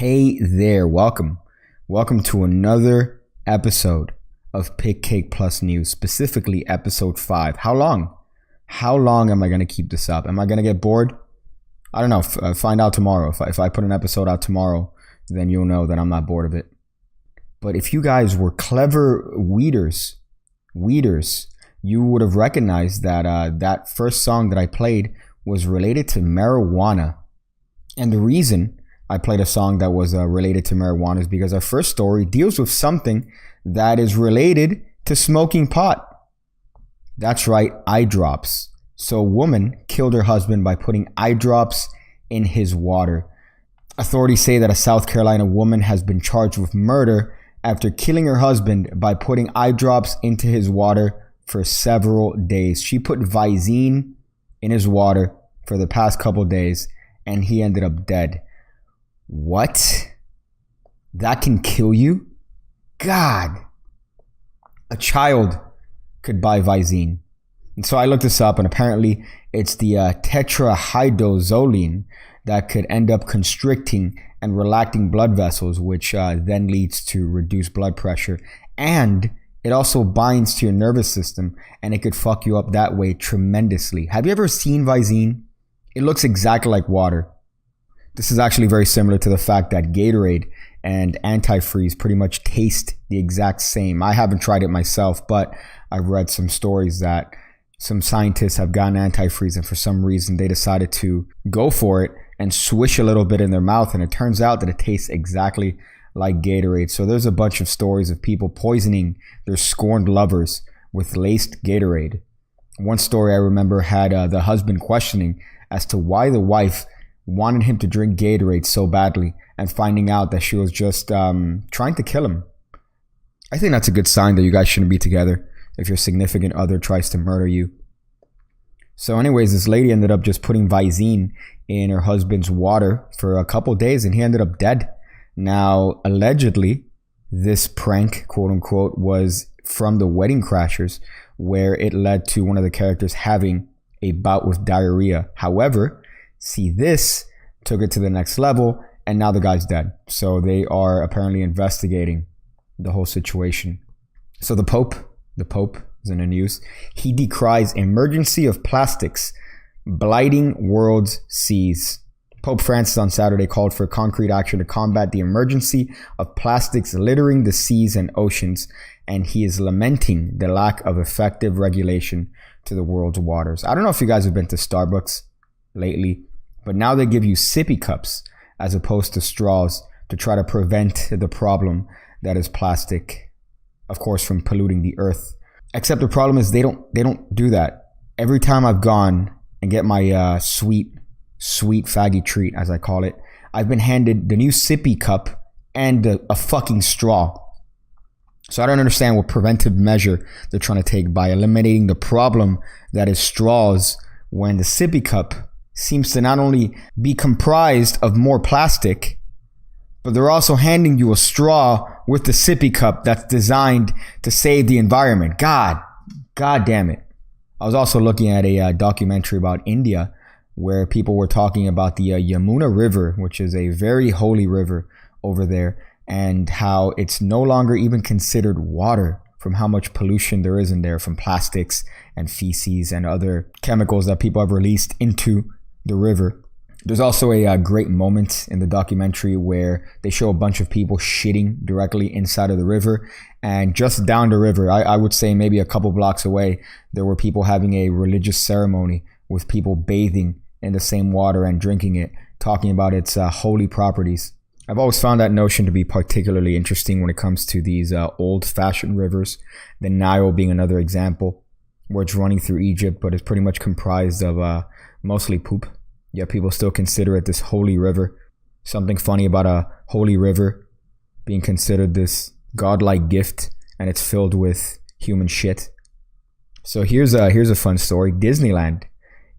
Hey there, welcome. Welcome to another episode of PigCake Plus News, specifically episode 5. How long? How long am I going to keep this up? Am I going to get bored? I don't know. Find out tomorrow. If I put an episode out tomorrow, then you'll know that I'm not bored of it. But if you guys were clever weeders, you would have recognized that that first song that I played was related to marijuana. And the reason I played a song that was related to marijuana is because our first story deals with something that is related to smoking pot. That's right, eye drops. So a woman killed her husband by putting eye drops in his water. Authorities say that a South Carolina woman has been charged with murder after killing her husband by putting eye drops into his water for several days. She put Visine in his water for the past couple days and he ended up dead. What? That can kill you? God. A child could buy Visine. And so I looked this up and apparently it's the tetrahydrozoline that could end up constricting and relaxing blood vessels, which then leads to reduced blood pressure. And it also binds to your nervous system and it could fuck you up that way tremendously. Have you ever seen Visine? It looks exactly like water. This is actually very similar to the fact that Gatorade and antifreeze pretty much taste the exact same. I haven't tried it myself, but I've read some stories that some scientists have gotten antifreeze and for some reason they decided to go for it and swish a little bit in their mouth, and it turns out that it tastes exactly like Gatorade. So there's a bunch of stories of people poisoning their scorned lovers with laced Gatorade. One story I remember had the husband questioning as to why the wife wanted him to drink Gatorade so badly and finding out that she was just trying to kill him. I think that's a good sign that you guys shouldn't be together if your significant other tries to murder you. So anyways, this lady ended up just putting Visine in her husband's water for a couple days and he ended up dead. Now, allegedly, this prank, quote unquote, was from the Wedding Crashers, where it led to one of the characters having a bout with diarrhea. However, see, this took it to the next level and now the guy's dead. So they are apparently investigating the whole situation. So the Pope is in the news. He decries emergency of plastics blighting world's seas. Pope Francis on Saturday called for concrete action to combat the emergency of plastics littering the seas and oceans, and he is lamenting the lack of effective regulation to the world's waters. I don't know if you guys have been to Starbucks lately, but now they give you sippy cups as opposed to straws to try to prevent the problem that is plastic, of course, from polluting the earth. Except the problem is they don't do that. Every time I've gone and get my sweet faggy treat, as I call it, I've been handed the new sippy cup and a fucking straw. So I don't understand what preventive measure they're trying to take by eliminating the problem that is straws when the sippy cup seems to not only be comprised of more plastic, but they're also handing you a straw with the sippy cup that's designed to save the environment. God damn it. I was also looking at a documentary about India where people were talking about the Yamuna River, which is a very holy river over there, and how it's no longer even considered water from how much pollution there is in there from plastics and feces and other chemicals that people have released into the river. There's also a great moment in the documentary where they show a bunch of people shitting directly inside of the river, and just down the river, I would say maybe a couple blocks away, there were people having a religious ceremony with people bathing in the same water and drinking it, talking about its holy properties. I've always found that notion to be particularly interesting when it comes to these old-fashioned rivers, the Nile being another example, where it's running through Egypt, but it's pretty much comprised of mostly poop. Yet people still consider it this holy river. Something funny about a holy river being considered this godlike gift, and it's filled with human shit. So here's a fun story. Disneyland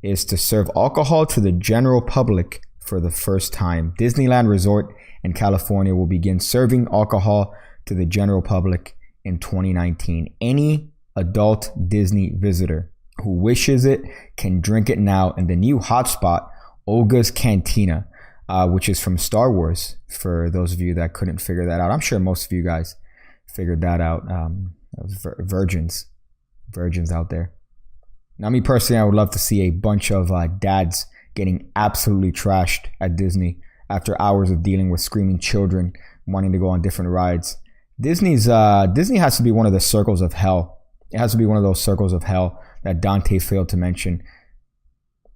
is to serve alcohol to the general public for the first time. Disneyland Resort in California will begin serving alcohol to the general public in 2019. Any adult Disney visitor who wishes it can drink it now in the new hotspot, Olga's Cantina, which is from Star Wars, for those of you that couldn't figure that out. I'm sure most of you guys figured that out. Virgins out there. Now, me personally, I would love to see a bunch of dads getting absolutely trashed at Disney after hours of dealing with screaming children wanting to go on different rides. Disney has to be one of the circles of hell. It has to be one of those circles of hell that Dante failed to mention.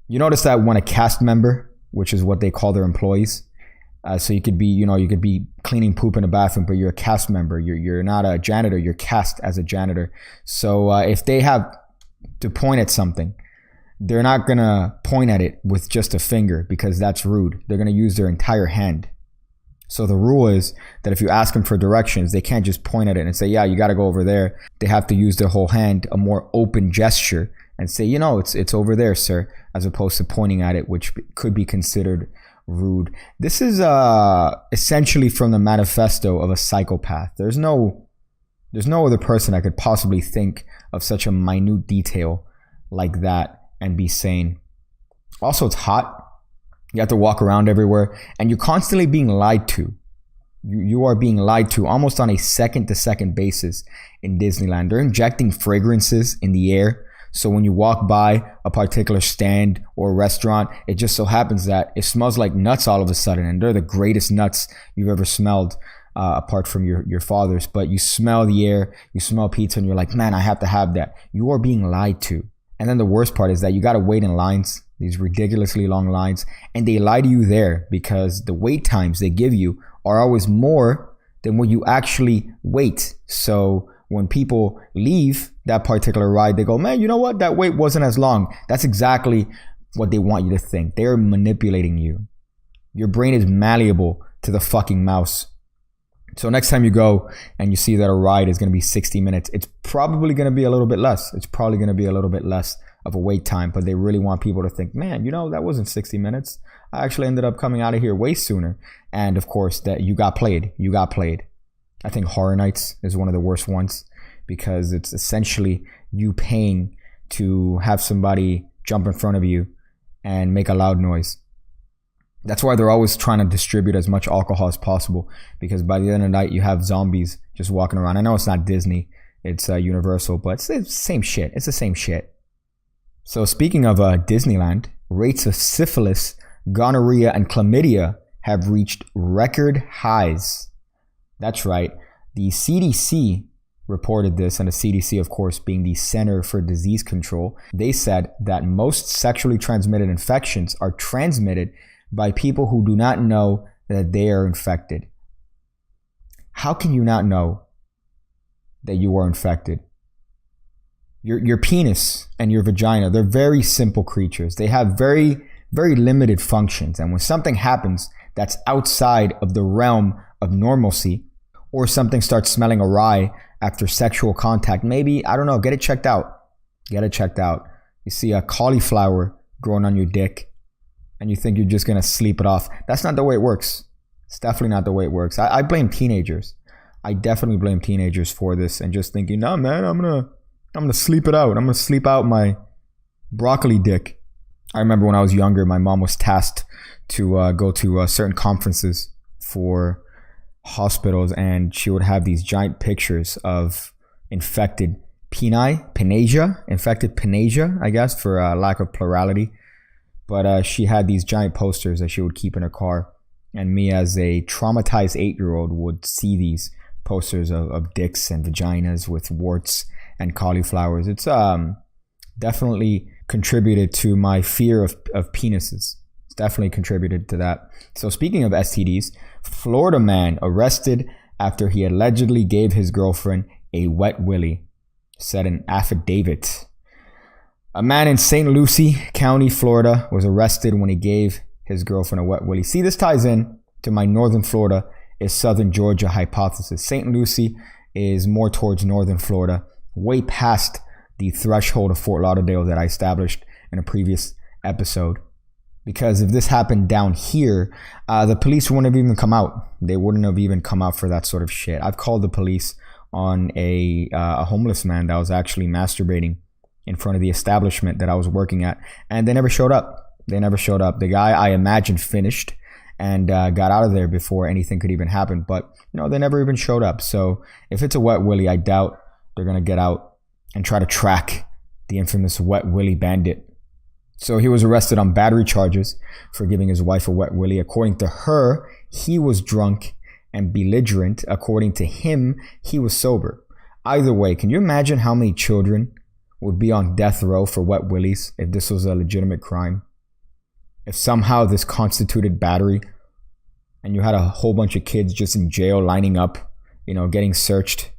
You notice that when a cast member, which is what they call their employees, so you could be cleaning poop in a bathroom, but you're a cast member. You're not a janitor. You're cast as a janitor. So if they have to point at something, they're not gonna point at it with just a finger, because that's rude. They're gonna use their entire hand. So the rule is that if you ask them for directions, they can't just point at it and say, yeah, you got to go over there. They have to use their whole hand, a more open gesture, and say, it's over there, sir, as opposed to pointing at it, which could be considered rude. This is essentially from the manifesto of a psychopath. There's no other person I could possibly think of such a minute detail like that and be sane. Also, it's hot. You have to walk around everywhere, and you're constantly being lied to. You are being lied to almost on a second-to-second basis in Disneyland. They're injecting fragrances in the air. So when you walk by a particular stand or restaurant, it just so happens that it smells like nuts all of a sudden. And they're the greatest nuts you've ever smelled, apart from your father's. But you smell the air, you smell pizza, and you're like, man, I have to have that. You are being lied to. And then the worst part is that you got to wait in lines, these ridiculously long lines, and they lie to you there because the wait times they give you are always more than what you actually wait. So when people leave that particular ride, they go, man, you know what? That wait wasn't as long. That's exactly what they want you to think. They're manipulating you. Your brain is malleable to the fucking mouse. So next time you go and you see that a ride is going to be 60 minutes, it's probably going to be a little bit less. It's probably going to be a little bit less of a wait time, but they really want people to think, man, that wasn't 60 minutes. I actually ended up coming out of here way sooner. And of course, that you got played. I think Horror Nights is one of the worst ones because it's essentially you paying to have somebody jump in front of you and make a loud noise. That's why they're always trying to distribute as much alcohol as possible, because by the end of the night, you have zombies just walking around. I know it's not Disney, it's Universal, but it's the same shit. It's the same shit. So speaking of Disneyland, rates of syphilis, gonorrhea, and chlamydia have reached record highs. That's right. The CDC reported this, and the CDC, of course, being the Center for Disease Control, they said that most sexually transmitted infections are transmitted by people who do not know that they are infected. How can you not know that you are infected? Your penis and your vagina, they're very simple creatures. They have very, very limited functions. And when something happens that's outside of the realm of normalcy, or something starts smelling awry after sexual contact, maybe, I don't know, get it checked out. You see a cauliflower growing on your dick, and you think you're just going to sleep it off. That's not the way it works. It's definitely not the way it works. I blame teenagers. I definitely blame teenagers for this and just thinking, no, man, I'm going to sleep it out. I'm going to sleep out my broccoli dick. I remember when I was younger, my mom was tasked to go to certain conferences for hospitals, and she would have these giant pictures of infected infected panasia, I guess, for lack of plurality. But she had these giant posters that she would keep in her car. And me, as a traumatized 8-year-old, would see these posters of dicks and vaginas with warts and cauliflowers. It's definitely contributed to my fear of penises. It's definitely contributed to that. So speaking of STDs, Florida man arrested after he allegedly gave his girlfriend a wet willy, said an affidavit. A man in St. Lucie County, Florida, was arrested when he gave his girlfriend a wet willy. See, this ties in to my northern Florida is southern Georgia hypothesis. St. Lucie is more towards northern Florida, way past the threshold of Fort Lauderdale that I established in a previous episode. Because if this happened down here, the police wouldn't have even come out. They wouldn't have even come out for that sort of shit. I've called the police on a homeless man that was actually masturbating in front of the establishment that I was working at, and they never showed up. The guy, I imagine, finished, and got out of there before anything could even happen. But, they never even showed up. So if it's a Wet Willie, I doubt they're going to get out and try to track the infamous Wet Willie bandit. So he was arrested on battery charges for giving his wife a Wet Willie. According to her, he was drunk and belligerent. According to him, he was sober. Either way, can you imagine how many children would be on death row for Wet Willies if this was a legitimate crime? If somehow this constituted battery and you had a whole bunch of kids just in jail lining up, getting searched,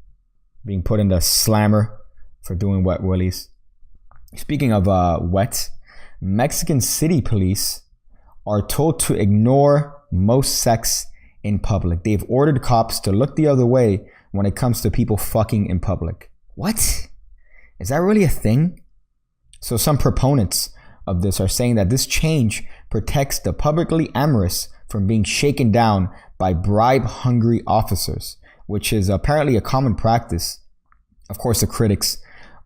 being put in the slammer for doing Wet Willies. Speaking of wet, Mexican City police are told to ignore most sex in public. They've ordered cops to look the other way when it comes to people fucking in public. What? Is that really a thing? So some proponents of this are saying that this change protects the publicly amorous from being shaken down by bribe-hungry officers, which is apparently a common practice. Of course, the critics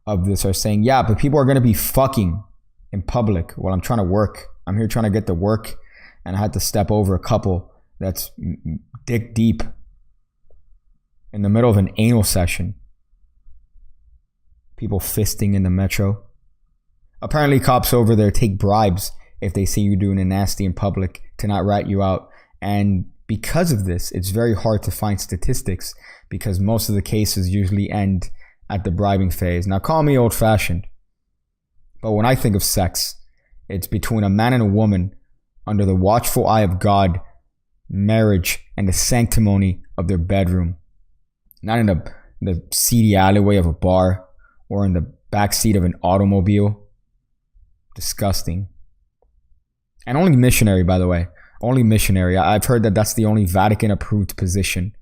of this are saying, yeah, but people are going to be fucking in public while I'm trying to work. I'm here trying to get to work, and I had to step over a couple that's dick deep in the middle of an anal session. People fisting in the metro. Apparently, cops over there take bribes if they see you doing a nasty in public to not rat you out. And because of this, it's very hard to find statistics because most of the cases usually end at the bribing phase. Now, call me old-fashioned, but when I think of sex, it's between a man and a woman under the watchful eye of God, marriage, and the sanctimony of their bedroom. Not in the seedy alleyway of a bar or in the backseat of an automobile. Disgusting. And only missionary, by the way. Only missionary. I've heard that that's the only Vatican-approved position.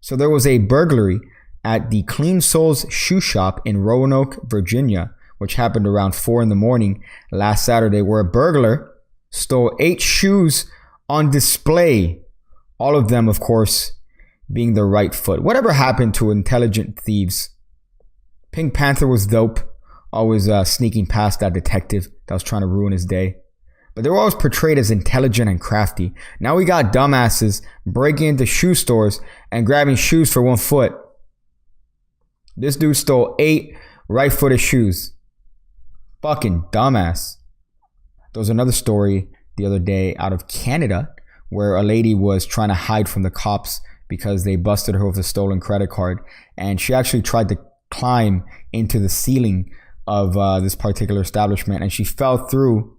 So there was a burglary at the Clean Souls shoe shop in Roanoke, Virginia, which happened around 4 a.m. last Saturday, where a burglar stole 8 shoes on display. All of them, of course, being the right foot. Whatever happened to intelligent thieves? Pink Panther was dope, always sneaking past that detective that was trying to ruin his day. But they were always portrayed as intelligent and crafty. Now we got dumbasses breaking into shoe stores and grabbing shoes for 1 foot. This dude stole 8 right-footed shoes. Fucking dumbass. There was another story the other day out of Canada where a lady was trying to hide from the cops because they busted her with a stolen credit card. And she actually tried to climb into the ceiling of this particular establishment, and she fell through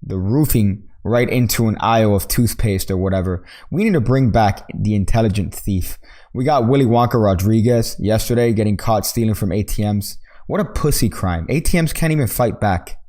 the roofing right into an aisle of toothpaste or whatever. We need to bring back the intelligent thief. We got Willy Wonka Rodriguez yesterday getting caught stealing from ATMs. What a pussy crime. ATMs can't even fight back.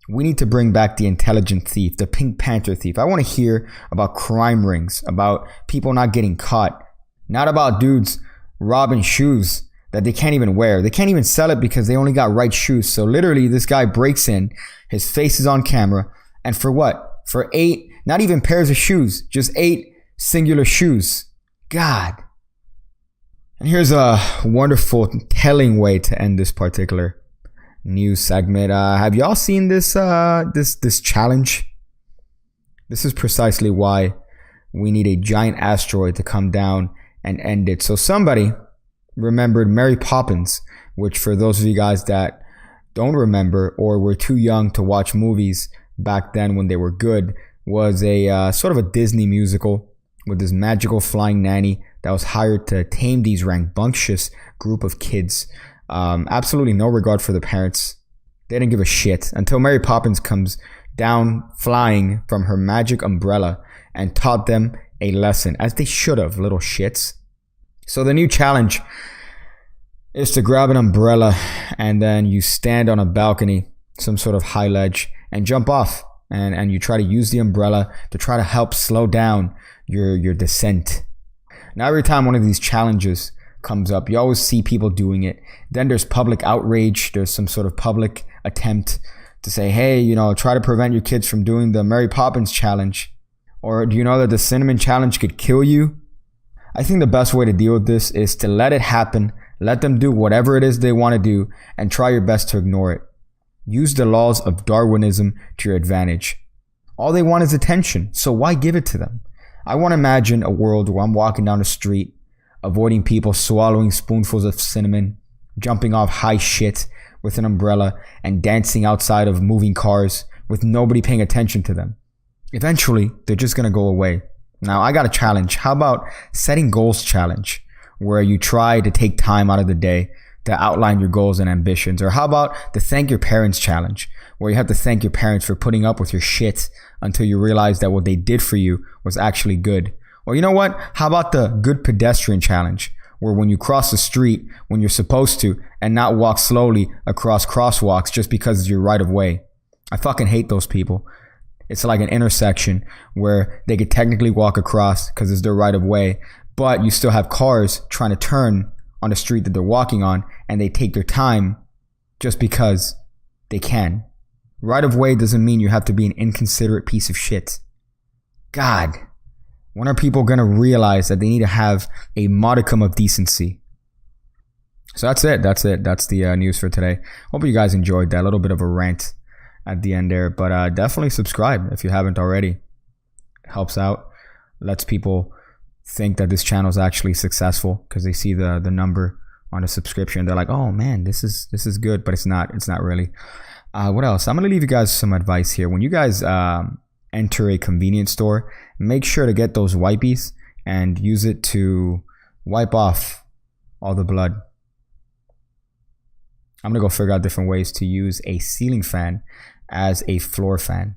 We need to bring back the intelligent thief, the Pink Panther thief. I want to hear about crime rings, about people not getting caught, not about dudes robbing shoes that they can't even wear. They can't even sell it because they only got right shoes. So literally this guy breaks in, his face is on camera, and for what? For 8, not even pairs of shoes, just 8 singular shoes. God. And here's a wonderful, telling way to end this particular news segment. Have y'all seen this challenge? This is precisely why we need a giant asteroid to come down and end it. So somebody remembered Mary Poppins, which for those of you guys that don't remember or were too young to watch movies back then when they were good, was a sort of a Disney musical with this magical flying nanny that was hired to tame these rambunctious group of kids. Absolutely no regard for the parents. They didn't give a shit until Mary Poppins comes down flying from her magic umbrella and taught them a lesson, as they should have, little shits. So the new challenge is to grab an umbrella and then you stand on a balcony, some sort of high ledge, and jump off. And you try to use the umbrella to try to help slow down your descent. Now, every time one of these challenges comes up, you always see people doing it. Then there's public outrage. There's some sort of public attempt to say, hey, try to prevent your kids from doing the Mary Poppins challenge. Or do you know that the cinnamon challenge could kill you? I think the best way to deal with this is to let it happen. Let them do whatever it is they want to do and try your best to ignore it. Use the laws of Darwinism to your advantage. All they want is attention, so why give it to them? I want to imagine a world where I'm walking down the street, avoiding people swallowing spoonfuls of cinnamon, jumping off high shit with an umbrella, and dancing outside of moving cars with nobody paying attention to them. Eventually, they're just going to go away. Now, I got a challenge. How about setting goals challenge, where you try to take time out of the day to outline your goals and ambitions? Or how about the thank your parents challenge, where you have to thank your parents for putting up with your shit until you realize that what they did for you was actually good? Or you know what? How about the good pedestrian challenge, where when you cross the street when you're supposed to and not walk slowly across crosswalks just because it's your right of way? I fucking hate those people. It's like an intersection where they could technically walk across because it's their right of way, but you still have cars trying to turn on the street that they're walking on, and they take their time just because they can. Right of way doesn't mean you have to be an inconsiderate piece of shit. God, when are people going to realize that they need to have a modicum of decency? So that's it. That's the news for today. Hope you guys enjoyed that. A little bit of a rant at the end there, but definitely subscribe if you haven't already. It helps out, lets people think that this channel is actually successful because they see the number on the subscription. They're like, oh man, this is good, but it's not really. What else? I'm gonna leave you guys some advice here. When you guys enter a convenience store, make sure to get those wipies and use it to wipe off all the blood. I'm gonna go figure out different ways to use a ceiling fan as a floor fan.